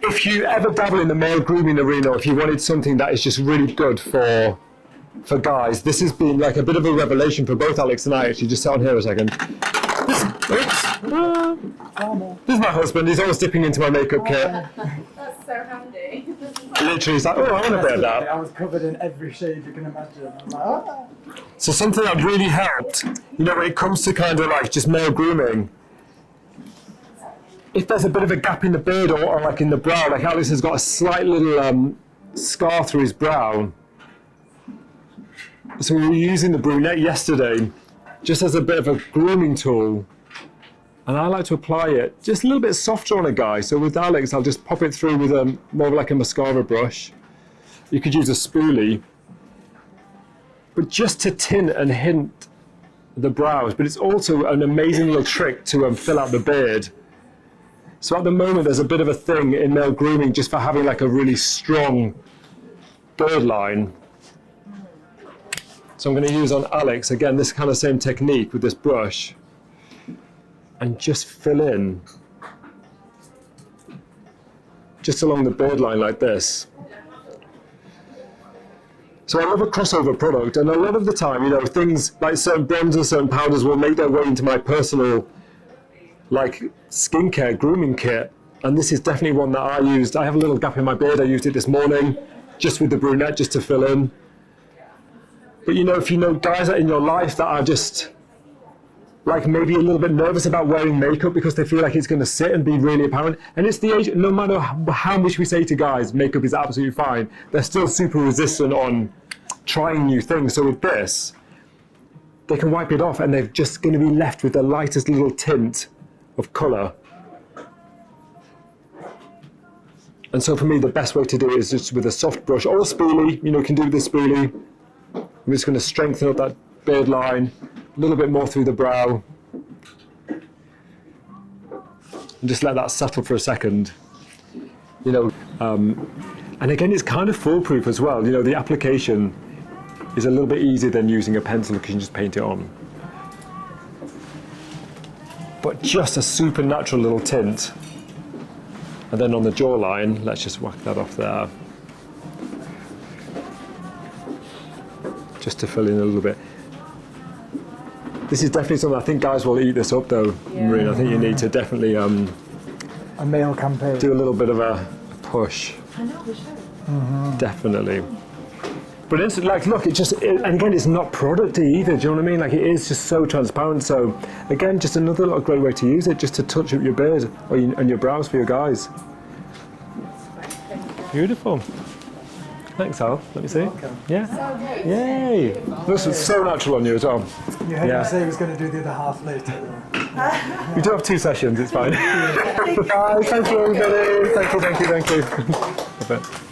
if you ever dabble in the male grooming arena, if you wanted something that is just really good for guys, this has been like a bit of a revelation for both Alex and I. Actually, just sit on here a second. This is my husband. He's always dipping into my makeup kit. That's so handy. Literally, he's like, oh, I want a bit of that. I was covered in every shade you can imagine. I'm like, ah. So something that really helped, you know, when it comes to kind of like just male grooming, if there's a bit of a gap in the beard or like in the brow, like Alex has got a slight little scar through his brow. So we were using the brunette yesterday just as a bit of a grooming tool. And I like to apply it just a little bit softer on a guy. So with Alex, I'll just pop it through with more like a mascara brush. You could use a spoolie. But just to tint and hint the brows. But it's also an amazing little trick to fill out the beard. So at the moment, there's a bit of a thing in male grooming just for having like a really strong beard line. So I'm going to use on Alex, again, this kind of same technique with this brush. And just fill in. Just along the beard line like this. So I love a crossover product, and a lot of the time, you know, things like certain bronzers, certain powders will make their way into my personal, like, skincare, grooming kit. And this is definitely one that I used. I have a little gap in my beard. I used it this morning, just with the brunette, just to fill in. But you know, if you know guys in your life that are just like maybe a little bit nervous about wearing makeup because they feel like it's going to sit and be really apparent, and it's the age, no matter how much we say to guys makeup is absolutely fine, they're still super resistant on trying new things. So with this, they can wipe it off and they're just going to be left with the lightest little tint of colour. And so for me, the best way to do it is just with a soft brush or a spoolie. You know, you can do with this spoolie. I'm just going to strengthen up that beard line, a little bit more through the brow. And just let that settle for a second. You know, and again, it's kind of foolproof as well. You know, the application is a little bit easier than using a pencil because you can just paint it on. But just a supernatural little tint. And then on the jawline, let's just whack that off there. Just to fill in a little bit. This is definitely something, I think guys will eat this up though, Marina. I think you need to definitely a male campaign. Do a little bit of a push. I know, we should. Mm-hmm. Definitely. But it's like, look, and again, it's not producty either, do you know what I mean? Like, it is just so transparent. So again, just another little great way to use it, just to touch up your beard and your brows for your guys. Beautiful. Thanks, Al. Let me see. Yeah. So Yay. This is so natural on you as well. You heard him say he was going to do the other half later. We do have 2 sessions, it's fine. Guys, thank you everybody. Thank you. Love it.